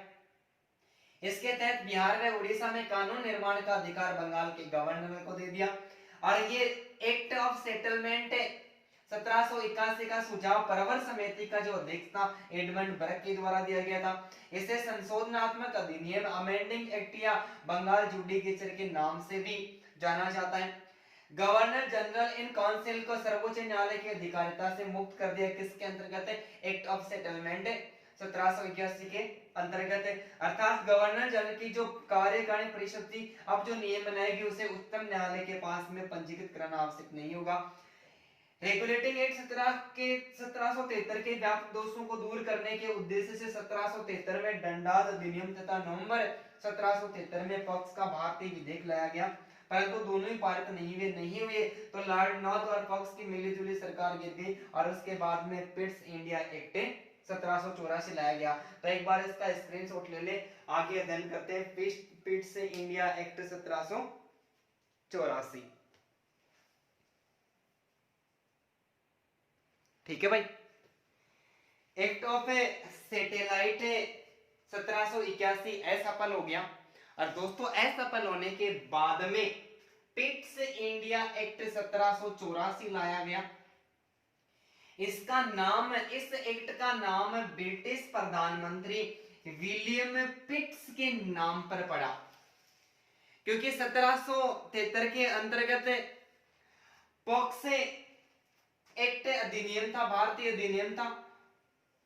S1: इसके तहत बिहार व उड़ीसा में कानून निर्माण का अधिकार बंगाल के गवर्नर को दे दिया। और ये एक्ट ऑफ सेटलमेंट 1781 का सुझाव परवर समिति का जो अध्यक्ष था एडमंड बर्क के द्वारा दिया गया था। इसे संशोधनात्मक अधिनियम अमेंडिंग एक्ट या बंगाल जुडिशियल के नाम से भी जाना जाता है। गवर्नर जनरल इन काउंसिल को सर्वोच्च न्यायालय की अधिकारिता से मुक्त कर दिया। किसके अंतर्गत है? एक्ट ऑफ सेटलमेंट 1781 के अंतर्गत है। अर्थात गवर्नर जनरल की जो कार्यकारिणी परिषद थी अब जो नियम बनाएगी उसे उच्चतम न्यायालय के पास में पंजीकृत कराना आवश्यक नहीं होगा। रेगुलेटिंग एक्ट 1773 के व्यापक दोषों को दूर करने के उद्देश्य से 1773 में दंडाज अधिनियम तथा नवंबर 1773 में पॉक्स का भारतीय विधेयक लाया गया, परंतु दोनों ही पारित नहीं हुए तो लॉर्ड नॉर्थ और पॉक्स की मिलीजुली सरकार गिर गई और उसके बाद में पिट्स इंडिया एक्ट 1784 लाया गया। तो एक बार इसका स्क्रीनशॉट ले ले, आगे अध्ययन करते हैं पिट्स इंडिया एक्ट 1784। ठीक है भाई। एक्ट ऑफ सैटेलाइट 1781 असफल हो गया और दोस्तों असफल होने के बाद में पिट्स इंडिया एक्ट 1784 लाया गया। इसका नाम, इस एक्ट का नाम ब्रिटिश प्रधानमंत्री विलियम पिट्स के नाम पर पड़ा, क्योंकि 1773 के अंतर्गत पॉक्स एक्ट अधिनियम था, भारतीय अधिनियम था,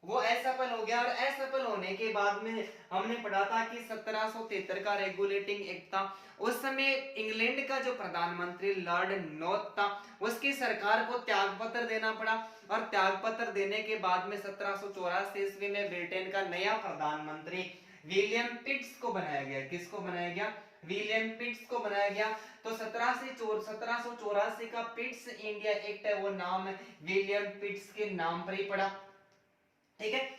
S1: वो असफल हो गया। और असफल होने के बाद में हमने पढ़ा था कि 1773 का रेगुलेटिंग एक्ट था। उस समय इंग्लैंड का जो प्रधानमंत्री लॉर्ड नॉर्थ था उसकी सरकार को त्यागपत्र देना पड़ा और त्यागपत्र देने के बाद में 1784 ईस्वी में ब्रिटेन का नया प्रधानमंत्री विलियम पिट्स को बनाया गया। किसको बनाया गया? विलियम पिट्स को बनाया गया। तो 1784 का पिट्स इंडिया एक्ट है वो नाम विलियम पिट्स के नाम पर ही पड़ा। ठीक है।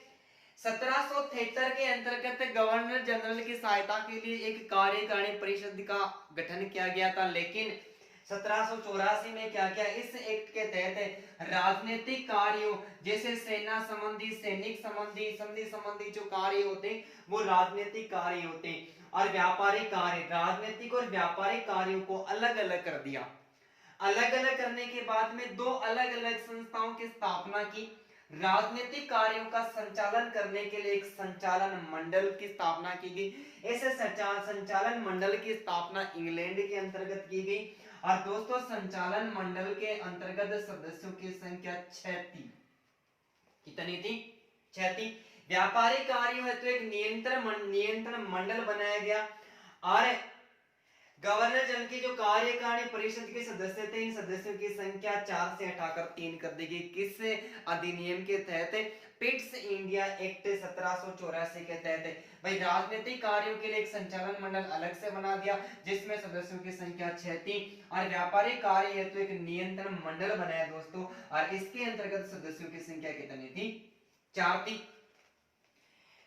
S1: 1773 के अंतर्गत गवर्नर जनरल की सहायता के लिए एक कार्यकारिणी परिषद का गठन किया गया था, लेकिन 1784 में क्या किया? इस एक्ट के तहत राजनीतिक कार्यों जैसे सेना संबंधी, सैनिक संबंधी, संधि संबंधी जो कार्य होते वो राजनीतिक कार्य होते और व्यापारिक कार्य, राजनीतिक और व्यापारिक कार्यों को अलग अलग कर दिया। अलग अलग करने के बाद में दो अलग अलग संस्थाओं की स्थापना की। राजनीतिक कार्यों का संचालन करने के लिए एक संचालन मंडल की स्थापना की गई। ऐसे संचालन मंडल की स्थापना इंग्लैंड के अंतर्गत की गई और दोस्तों मंत्रिमंडल मंडल के अंतर्गत सदस्यों की संख्या 6 थी। कितनी थी? 6 थी। व्यापारिक कार्यों हेतु एक नियंत्रण मंडल बनाया गया और गवर्नर जनरल की जो कार्यकारिणी परिषद के सदस्य थे, इन सदस्यों की संख्या 4 से हटाकर 3 कर दी गई। किस अधिनियम के तहत? पिट्स इंडिया एक्ट 1784 के तहत। भाई राजनीतिक कार्यों के लिए एक संचालन मंडल अलग से बना दिया जिसमें सदस्यों की संख्या 6 थी और व्यापारिक कार्य हेतु एक नियंत्रण मंडल बनाया दोस्तों और इसके अंतर्गत सदस्यों की संख्या कितनी थी? 4 थी।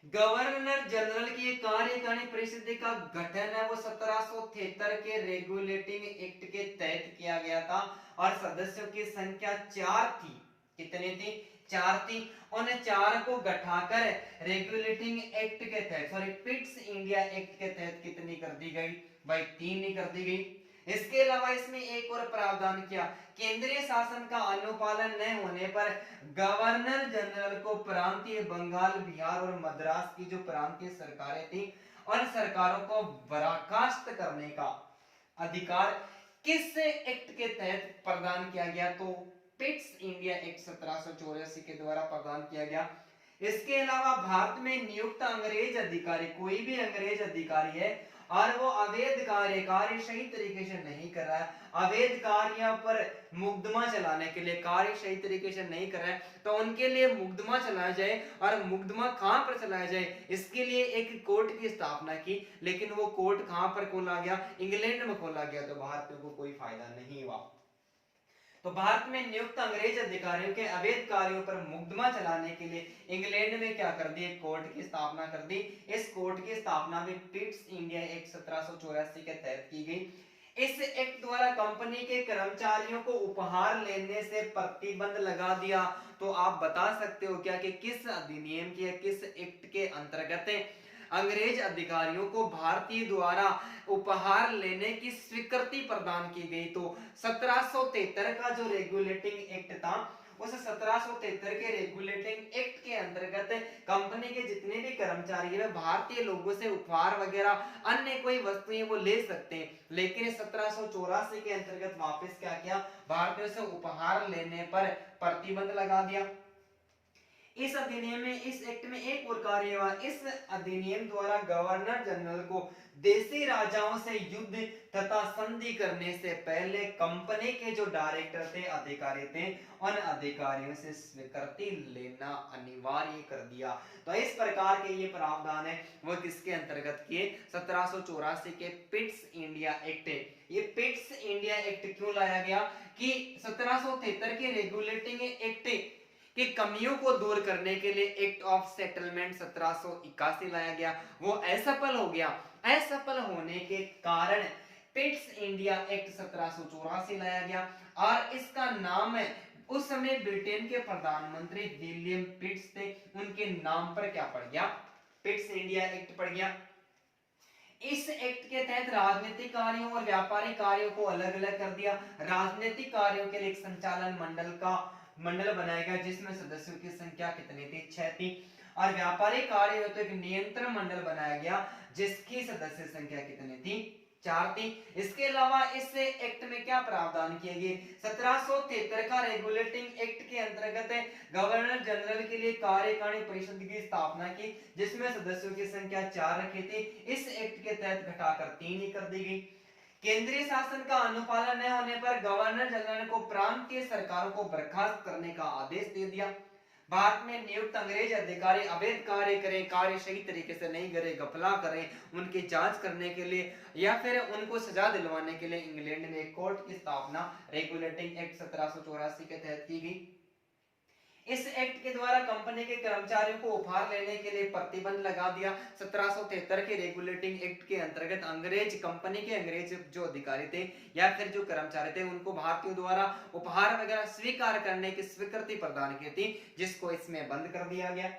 S1: गवर्नर जनरल की कार्यकारिणी परिषद का गठन है वो 1773 के रेगुलेटिंग एक्ट के तहत किया गया था और सदस्यों की संख्या 4 थी। कितनी थी? 4 थी। उन 4 को गठाकर रेगुलेटिंग एक्ट के तहत पिट्स इंडिया एक्ट के तहत कितनी कर दी गई? भाई 3 ही कर दी गई। इसके अलावा इसमें एक और प्रावधान किया, केंद्रीय शासन का अनुपालन न होने पर गवर्नर जनरल को प्रांतीय बंगाल, बिहार और मद्रास की जो प्रांतीय सरकारें थी उन सरकारों को बर्खास्त करने का अधिकार किस एक्ट के तहत प्रदान किया गया? तो पिट्स इंडिया एक्ट 1784 के द्वारा प्रदान किया गया। इसके अलावा भारत में नियुक्त अंग्रेज अधिकारी, कोई भी अंग्रेज अधिकारी है और वो अवैध कार्य सही तरीके से नहीं कर रहा है, अवैध कार्यों पर मुकदमा चलाने के लिए कार्य सही तरीके से नहीं कर रहा है तो उनके लिए मुकदमा चलाया जाए और मुकदमा कहां पर चलाया जाए इसके लिए एक कोर्ट की स्थापना की। लेकिन वो कोर्ट कहां पर खोला गया? इंग्लैंड में खोला गया। तो भारतीयों को कोई फायदा नहीं हुआ। तो भारत में नियुक्त अंग्रेज अधिकारियों के अवैध कार्यों पर मुकदमा चलाने के लिए इंग्लैंड में क्या कर दी? कोर्ट की स्थापना कर दी। इस कोर्ट की स्थापना भी पिट्स इंडिया एक्ट 1784 के तहत की गई। इस एक्ट द्वारा कंपनी के कर्मचारियों को उपहार लेने से प्रतिबंध लगा दिया। तो आप बता सकते हो क्या कि किस अधिनियम के, किस एक्ट के अंतर्गत अंग्रेज अधिकारियों को भारतीय द्वारा उपहार लेने की स्वीकृति प्रदान की गई? तो 1773 का जो रेगुलेटिंग एक्ट था, उस 1773 के रेगुलेटिंग एक्ट के अंतर्गत कंपनी के जितने भी कर्मचारी है भारतीय लोगों से उपहार वगैरह अन्य कोई वस्तुएं वो ले सकते हैं, लेकिन 1784 के अंतर्गत वापस क्या किया, भारतीयों से उपहार लेने पर प्रतिबंध लगा दिया। इस अधिनियम में, इस एक्ट में एक और कार्य हुआ, इस अधिनियम द्वारा गवर्नर जनरल को देशी राजाओं से युद्ध तथा संधि करने से पहले कंपनी के जो डायरेक्टर थे, अधिकारी थे, उन अधिकारियों से स्वीकृति लेना अनिवार्य कर दिया। तो इस प्रकार के ये प्रावधान है वो किसके अंतर्गत किए, 1784 के पिट्स इंडिया एक्ट। ये पिट्स इंडिया एक्ट क्यों लाया गया कि 1773 के रेगुलेटिंग एक्ट कि कमियों को दूर करने के लिए एक्ट ऑफ सेटलमेंट 1781 लाया गया, वो असफल हो गया। असफल होने के कारण पिट्स इंडिया एक्ट 1784 लाया गया और इसका नाम है, उस समय ब्रिटेन के प्रधानमंत्री विलियम पिट्स थे, उनके नाम पर क्या पड़ गया, पिट्स इंडिया एक्ट पड़ गया। इस एक्ट के तहत राजनीतिक कार्यों और व्यापारिक कार्यों को अलग अलग कर दिया। राजनीतिक कार्यों के लिए एक संचालन मंडल बनाया गया जिसमें सदस्यों की संख्या कितनी थी, 6 थी। और व्यापारिक कार्य तो एक नियंत्रण मंडल बनाया गया जिसकी सदस्य संख्या कितनी थी, 4 थी। इसके अलावा इस एक्ट में क्या प्रावधान किए गए, 1773 का रेगुलेटिंग एक्ट के अंतर्गत गवर्नर जनरल के लिए कार्यकारिणी परिषद की स्थापना की जिसमें सदस्यों की संख्या 4 रखी थी। इस एक्ट के तहत घटाकर 3 ही कर दी गई। केंद्रीय शासन का अनुपालन न होने पर गवर्नर जनरल को प्रांतीय सरकारों को बर्खास्त करने का आदेश दे दिया। भारत में नियुक्त अंग्रेज अधिकारी अवैध कार्य करें, कार्य सही तरीके से नहीं करें, घपला करें, उनकी जांच करने के लिए या फिर उनको सजा दिलवाने के लिए इंग्लैंड में एक कोर्ट की स्थापना रेगुलेटिंग एक्ट 1784 के तहत की गई। इस एक्ट के द्वारा कंपनी के कर्मचारियों को उपहार लेने के लिए प्रतिबंध लगा दिया। 1773 के रेगुलेटिंग एक्ट के अंतर्गत कंपनी के अंग्रेज जो अधिकारी थे या फिर जो कर्मचारी थे उनको भारतीयों द्वारा उपहार वगैरह स्वीकार करने की स्वीकृति प्रदान की थी, जिसको इसमें बंद कर दिया गया।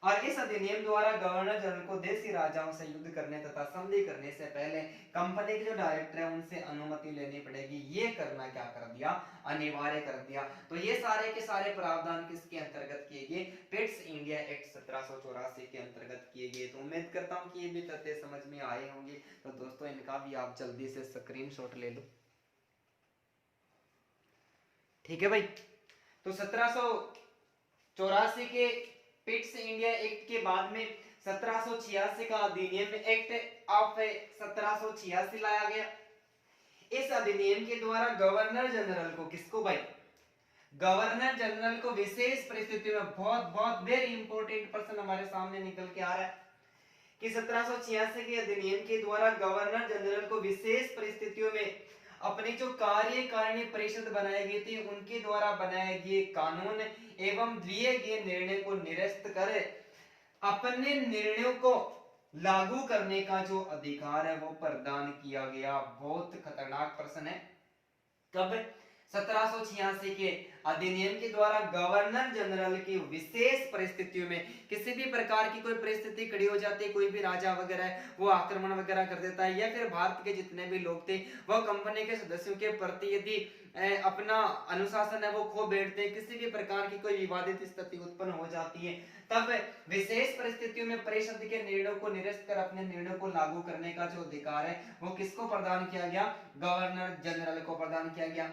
S1: और इस अधिनियम द्वारा गवर्नर जनरल को देशी राजाओं से युद्ध करने तथा संधि करने से पहले कंपनी के जो डायरेक्टर है उनसे अनुमति लेनी पड़ेगी, ये करना क्या कर दिया, अनिवार्य कर दिया। तो ये सारे के सारे प्रावधान किसके अंतर्गत किए गए, पिट्स इंडिया एक्ट 1784 के अंतर्गत किए गए। तो उम्मीद करता हूँ कि ये भी तथ्य समझ में आए होंगे। तो दोस्तों इनका भी आप जल्दी से स्क्रीनशॉट ले लो, ठीक है भाई। तो 1784 के पिट्स इंडिया एक्ट के बाद में 1786 का अधिनियम एक्ट ऑफ 1786 लाया गया। इस अधिनियम के द्वारा गवर्नर जनरल को, किसको भाई, गवर्नर जनरल को विशेष परिस्थितियों में, बहुत बहुत वेरी इंपॉर्टेंट प्रश्न हमारे सामने निकल के आ रहा है कि 1786 के अधिनियम के द्वारा गवर्नर जनरल को विशेष परिस्थितियों में अपनी जो कार्यकारिणी परिषद बनाई गई थी उनके द्वारा बनाए गए कानून एवं दिए गए निर्णय को निरस्त कर अपने निर्णयों को लागू करने का जो अधिकार है वो प्रदान किया गया। बहुत खतरनाक प्रश्न है। कब, 1786 के अधिनियम के द्वारा गवर्नर जनरल की विशेष परिस्थितियों में किसी भी प्रकार की कोई परिस्थिति खड़ी हो जाती है, कोई भी राजा वगैरह है वो आक्रमण वगैरह कर देता है या फिर भारत के जितने भी लोग थे वह कंपनी के सदस्यों के प्रति यदि अपना अनुशासन है वो खो बैठते हैं, किसी भी प्रकार की कोई विवादित स्थिति उत्पन्न हो जाती है, तब विशेष परिस्थितियों में परिषद के निर्णयों को निरस्त कर अपने निर्णयों को लागू करने का जो अधिकार है वो किसको प्रदान किया गया, गवर्नर जनरल को प्रदान किया गया।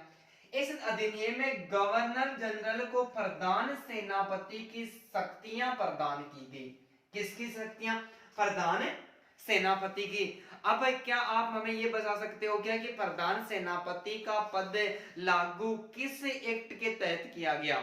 S1: इस अधिनियम में गवर्नर जनरल को प्रधान सेनापति की शक्तियां प्रदान की गई। किसकी शक्तियां, प्रधान सेनापति की। अब क्या आप हमें ये बता सकते हो क्या कि प्रधान सेनापति का पद लागू किस एक्ट के तहत किया गया,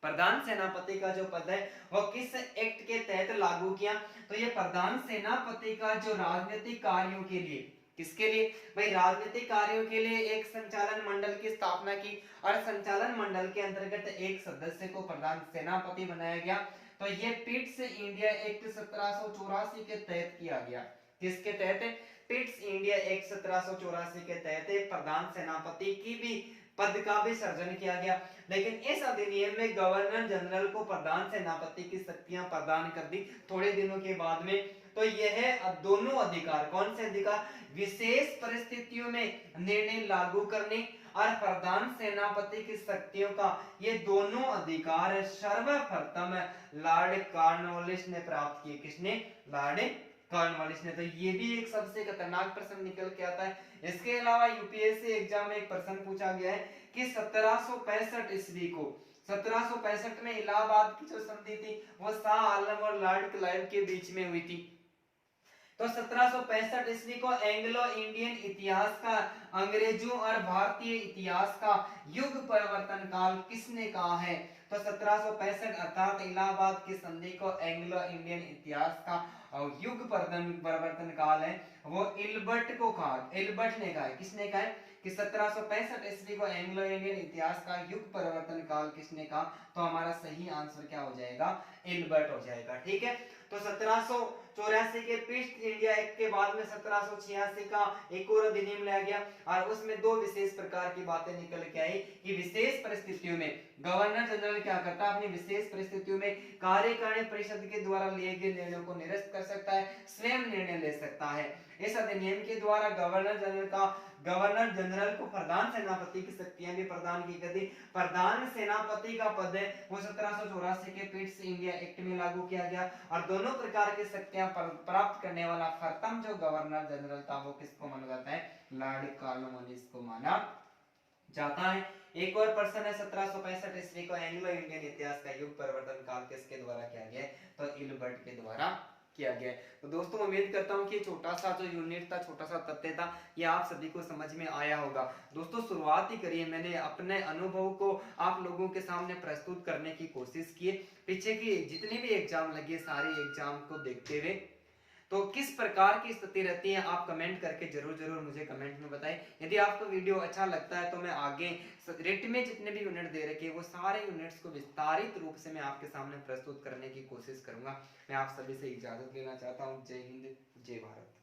S1: प्रधान सेनापति का जो पद है वो किस एक्ट के तहत लागू किया? तो ये प्रधान सेनापति का जो राजनीतिक कार्यों के लिए, किसके लिए भाई, राजनीतिक कार्यों के लिए एक संचालन मंडल की स्थापना की और संचालन मंडल के अंतर्गत एक सदस्य को प्रधान सेनापति बनाया गया। तो ये पिट्स इंडिया एक्ट 1784 के तहत किया गया। किसके तहत? पिट्स इंडिया एक्ट 1784 के तहत प्रधान सेनापति की भी पद का भी सर्जन किया गया। लेकिन इस अधिनियम में गवर्नर जनरल को प्रधान सेनापति की शक्तियां प्रदान कर दी थोड़े दिनों के बाद में। तो यह दोनों अधिकार, कौन से अधिकार? विशेष परिस्थितियों में निर्णय लागू करने और प्रधान सेनापति की शक्तियों का, ये दोनों अधिकार सर्वप्रथम लॉर्ड कॉर्नवालिस ने प्राप्त किए। किसने? लॉर्ड कॉर्नवालिस ने। तो ये भी एक सबसे खतरनाक प्रश्न निकल के आता है। इसके अलावा यूपीएससी एग्जाम में एक प्रश्न पूछा गया है कि 1765 ईस्वी को, 1765 में इलाहाबाद की जो संधि थी वो शाह आलम और लॉर्ड क्लाइव के बीच में हुई थी। तो 1765 ईस्वी को एंग्लो इंडियन इतिहास का, अंग्रेजों और भारतीय इतिहास का युग परिवर्तन काल किसने कहा है? तो 1765 अर्थात इलाहाबाद की संधि को एंग्लो इंडियन इतिहास का युग परिवर्तन काल है, वो इल्बर्ट को कहा, इल्बर्ट ने कहा है। किसने कहा है कि 1765 ईस्वी को एंग्लो इंडियन इतिहास का युग परिवर्तन काल किसने कहा? तो हमारा सही आंसर क्या हो जाएगा? इल्बर्ट हो जाएगा। ठीक है। तो 1784 के पिट्स इंडिया एक्ट के बाद में 1786 का एक और अधिनियम लाया गया और उसमें दो विशेष प्रकार की बातें निकल के आई कि विशेष परिस्थितियों में गवर्नर जनरल क्या करता है? अपनी विशेष परिस्थितियों में कार्यकारिणी परिषद के द्वारा लिए गए निर्णयों को निरस्त कर सकता है, स्वयं निर्णय ले सकता है। इस अधिनियम के द्वारा गवर्नर जनरल को प्रधान सेनापति की शक्तियां भी प्रदान की गई। प्रधान सेनापति का पद है वो 1784 के पिट्स इंडिया एक्ट में लागू किया गया और दोनों प्रकार की शक्तियां प्राप्त करने वाला प्रथम जो गवर्नर जनरल था वो किसको माना जाता है? लॉर्ड कॉर्नवालिस को माना जाता है। एक और प्रश्न है 1765 ईस्वी को एंग्लो इंडियन इतिहास का युग परिवर्तन काल किसके द्वारा किया गया? तो इल्बर्ट के द्वारा किया गया। तो दोस्तों उम्मीद करता हूं कि छोटा सा जो यूनिट था, छोटा सा तथ्य था, ये आप सभी को समझ में आया होगा। दोस्तों शुरुआत ही करिए, मैंने अपने अनुभव को आप लोगों के सामने प्रस्तुत करने की कोशिश की। पीछे की जितने भी एग्जाम लगे सारे एग्जाम को देखते हुए तो किस प्रकार की स्थिति रहती है आप कमेंट करके जरूर मुझे कमेंट में बताएं। यदि आपको वीडियो अच्छा लगता है तो मैं आगे रेट में जितने भी यूनिट दे रखे वो सारे यूनिट्स को विस्तारित रूप से मैं आपके सामने प्रस्तुत करने की कोशिश करूंगा। मैं आप सभी से इजाजत लेना चाहता हूं। जय हिंद, जय भारत।